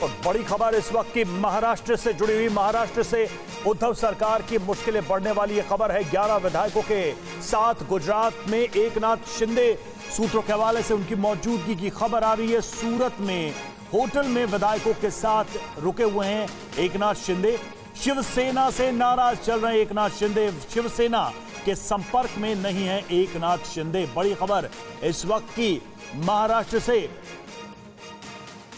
और बड़ी खबर इस वक्त की महाराष्ट्र से जुड़ी हुई। महाराष्ट्र से उद्धव सरकार की मुश्किलें बढ़ने वाली ये खबर है। 11 विधायकों के साथ गुजरात में एकनाथ शिंदे, सूत्रों के हवाले से उनकी मौजूदगी की खबर आ रही है। सूरत में होटल में विधायकों के साथ रुके हुए हैं एकनाथ शिंदे। शिवसेना से नाराज चल रहे एकनाथ शिंदे, शिवसेना के संपर्क में नहीं है एकनाथ शिंदे। बड़ी खबर इस वक्त की महाराष्ट्र से,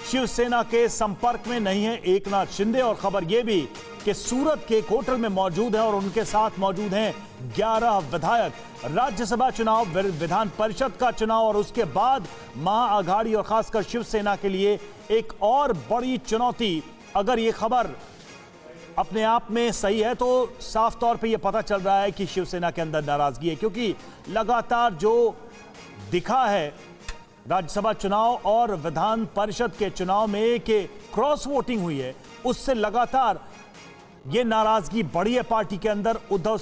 शिवसेना के संपर्क में नहीं है एकनाथ शिंदे। और खबर यह भी कि सूरत के एक होटल में मौजूद है और उनके साथ मौजूद हैं 11 विधायक। राज्यसभा चुनाव, विधान परिषद का चुनाव और उसके बाद महाआघाड़ी और खासकर शिवसेना के लिए एक और बड़ी चुनौती। अगर ये खबर अपने आप में सही है तो साफ तौर पे ये पता चल रहा है कि शिवसेना के अंदर नाराजगी है, क्योंकि लगातार जो दिखा है राज्यसभा चुनाव और विधान परिषद के चुनाव में कि क्रॉस वोटिंग हुई है, उससे लगातार ये नाराजगी बढ़ी है पार्टी के अंदर। उद्धव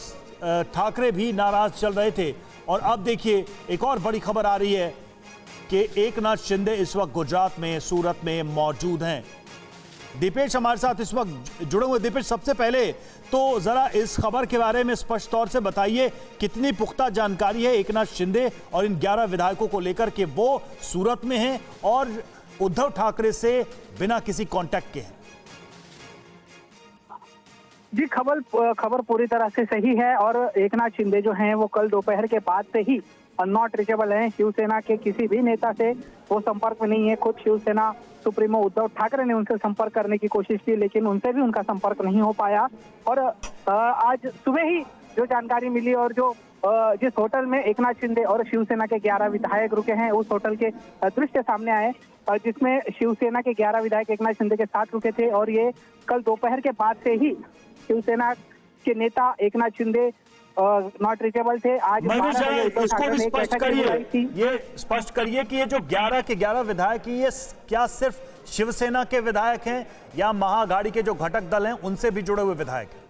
ठाकरे भी नाराज चल रहे थे और अब देखिए एक और बड़ी खबर आ रही है कि एकनाथ शिंदे इस वक्त गुजरात में, सूरत में मौजूद हैं। दीपेश हमारे साथ इस वक्त जुड़े हुए। दीपेश, सबसे पहले तो जरा इस खबर के बारे में स्पष्ट तौर से बताइए, कितनी पुख्ता जानकारी है एकनाथ शिंदे और इन 11 विधायकों को लेकर के वो सूरत में हैं और उद्धव ठाकरे से बिना किसी कांटेक्ट के हैं? जी, खबर पूरी तरह से सही है और एकनाथ शिंदे जो हैं वो कल दोपहर के बाद से ही नॉट रीचेबल हैं। शिवसेना के किसी भी नेता से वो संपर्क में नहीं है। खुद शिवसेना सुप्रीमो उद्धव ठाकरे ने उनसे संपर्क करने की कोशिश की, लेकिन उनसे भी उनका संपर्क नहीं हो पाया। और आज सुबह ही जो जानकारी मिली और जो जिस होटल में एकनाथ शिंदे और शिवसेना के 11 विधायक रुके हैं, उस होटल के दृश्य सामने आए जिसमें शिवसेना के 11 विधायक एकनाथ शिंदे के साथ रुके थे। और ये कल दोपहर के बाद से ही शिवसेना के नेता एकनाथ शिंदे नॉट रीचेबल थे। आज इसको भी स्पष्ट करिए, ये स्पष्ट करिए कि ये जो 11 के 11 विधायक हैं, ये क्या सिर्फ शिवसेना के विधायक हैं या महाआघाड़ी के जो घटक दल हैं उनसे भी जुड़े हुए विधायक हैं?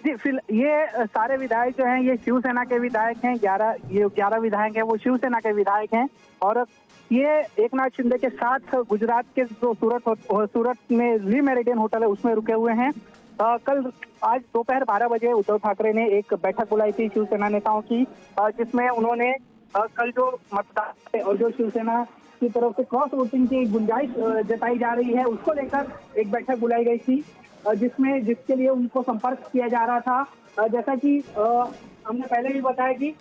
जी, ये सारे विधायक जो हैं ये शिवसेना के विधायक हैं। 11 विधायक हैं वो शिवसेना के विधायक हैं। और ये एकनाथ शिंदे के साथ गुजरात के जो सूरत में ली मेरिडियन होटल है उसमें रुके हुए हैं। आज दोपहर 12 बजे उद्धव ठाकरे ने एक बैठक बुलाई थी शिवसेना नेताओं की, जिसमें उन्होंने कल जो मतदान और जो शिवसेना की तरफ से क्रॉस वोटिंग की गुंजाइश जताई जा रही है उसको लेकर एक बैठक बुलाई गई थी, जिसके लिए उनको संपर्क किया जा रहा था। जैसा कि हमने पहले भी बताया कि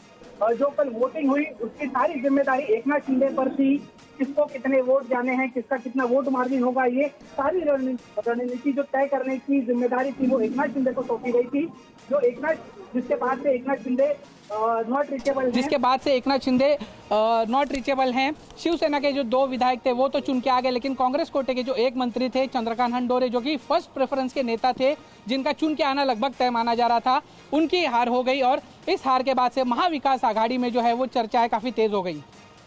जो कल वोटिंग हुई उसकी सारी जिम्मेदारी एकनाथ शिंदे पर थी। किसको कितने वोट जाने हैं, किसका कितना वोट मार्जिन होगा, ये सारी रणनीति जो तय करने की जिम्मेदारी थी वो एकनाथ शिंदे को सौंपी गई थी। जिसके बाद से एकनाथ शिंदे नॉट रीचेबल हैं। शिवसेना के जो 2 विधायक थे वो तो चुन के आ गए, लेकिन कांग्रेस कोटे के जो एक मंत्री थे चंद्रकांत हंडोरे, जो कि फर्स्ट प्रेफरेंस के नेता थे, जिनका चुन के आना लगभग तय माना जा रहा था, उनकी हार हो गई। और इस हार के बाद से महाविकास आघाड़ी में जो है वो चर्चाएं काफी तेज हो गई।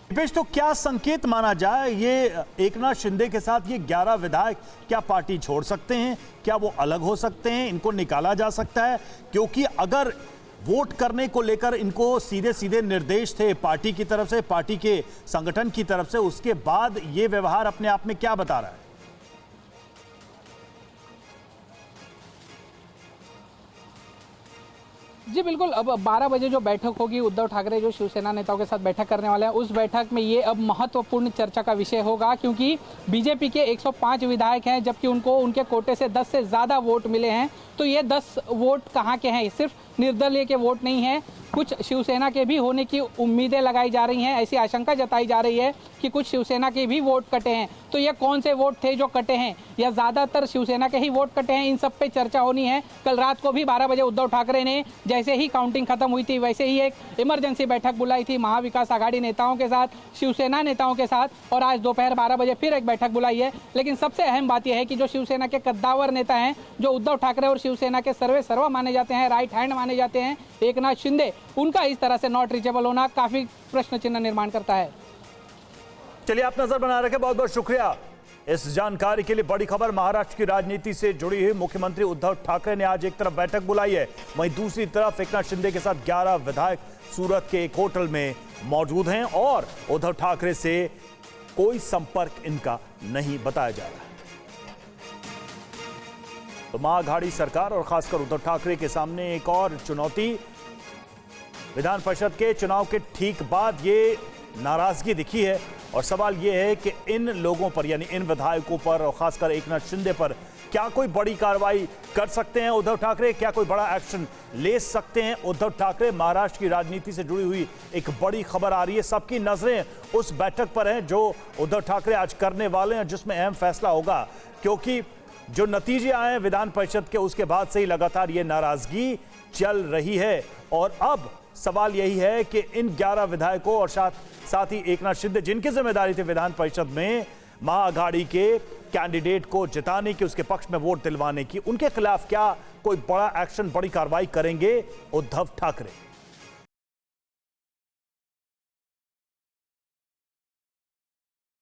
दीपेश, तो क्या संकेत माना जाए, ये एकनाथ शिंदे के साथ ये 11 विधायक क्या पार्टी छोड़ सकते हैं? क्या वो अलग हो सकते हैं? इनको निकाला जा सकता है? क्योंकि अगर वोट करने को लेकर इनको सीधे सीधे निर्देश थे पार्टी की तरफ से, पार्टी के संगठन की तरफ से, उसके बाद ये व्यवहार अपने आप में क्या बता रहा है? जी बिल्कुल, अब 12 बजे जो बैठक होगी, उद्धव ठाकरे जो शिवसेना नेताओं के साथ बैठक करने वाले हैं, उस बैठक में ये अब महत्वपूर्ण चर्चा का विषय होगा, क्योंकि बीजेपी के 105 विधायक हैं, जबकि उनको उनके कोटे से 10 से ज़्यादा वोट मिले हैं। तो ये 10 वोट कहाँ के हैं? सिर्फ निर्दलीय के वोट नहीं हैं, कुछ शिवसेना के भी होने की उम्मीदें लगाई जा रही हैं। ऐसी आशंका जताई जा रही है कि कुछ शिवसेना के भी वोट कटे हैं। तो ये कौन से वोट थे जो कटे हैं, या ज़्यादातर शिवसेना के ही वोट कटे हैं, इन सब पे चर्चा होनी है। कल रात को भी 12 बजे उद्धव ठाकरे ने जैसे ही काउंटिंग खत्म हुई थी वैसे ही एक इमरजेंसी बैठक बुलाई थी महाविकास आघाड़ी नेताओं के साथ, शिवसेना नेताओं के साथ, और आज दोपहर 12 बजे फिर एक बैठक बुलाई है। लेकिन सबसे अहम बात यह है कि जो शिवसेना के कद्दावर नेता हैं, जो उद्धव ठाकरे और शिवसेना के सर्वा माने जाते हैं, राइट हैंड माने जाते हैं एकनाथ शिंदे, उनका इस तरह से नॉट रीचेबल होना काफी प्रश्न चिन्ह निर्माण करता है। चलिए, आप नजर बना रखे, बहुत बहुत शुक्रिया इस जानकारी के लिए। बड़ी खबर महाराष्ट्र की राजनीति से जुड़ी हुई। मुख्यमंत्री उद्धव ठाकरे ने आज एक तरफ बैठक बुलाई है, वहीं दूसरी तरफ एकनाथ शिंदे के साथ 11 विधायक सूरत के एक होटल में मौजूद हैं और उद्धव ठाकरे से कोई संपर्क इनका नहीं बताया जा रहा है। तो महाअघाड़ी सरकार और खासकर उद्धव ठाकरे के सामने एक और चुनौती। विधान परिषद के चुनाव के ठीक बाद ये नाराजगी दिखी है और सवाल ये है कि इन लोगों पर यानी इन विधायकों पर और खासकर एकनाथ शिंदे पर क्या कोई बड़ी कार्रवाई कर सकते हैं उद्धव ठाकरे? क्या कोई बड़ा एक्शन ले सकते हैं उद्धव ठाकरे? महाराष्ट्र की राजनीति से जुड़ी हुई एक बड़ी खबर आ रही है। सबकी नजरें उस बैठक पर हैं जो उद्धव ठाकरे आज करने वाले हैं, जिसमें अहम फैसला होगा, क्योंकि जो नतीजे आए हैं विधान परिषद के उसके बाद से ही लगातार ये नाराजगी चल रही है। और अब सवाल यही है कि इन 11 विधायकों और साथ ही एकनाथ शिंदे, जिनकी जिम्मेदारी थी विधान परिषद में महाअघाड़ी के कैंडिडेट को जिताने की, उसके पक्ष में वोट दिलवाने की, उनके खिलाफ क्या कोई बड़ा एक्शन, बड़ी कार्रवाई करेंगे उद्धव ठाकरे?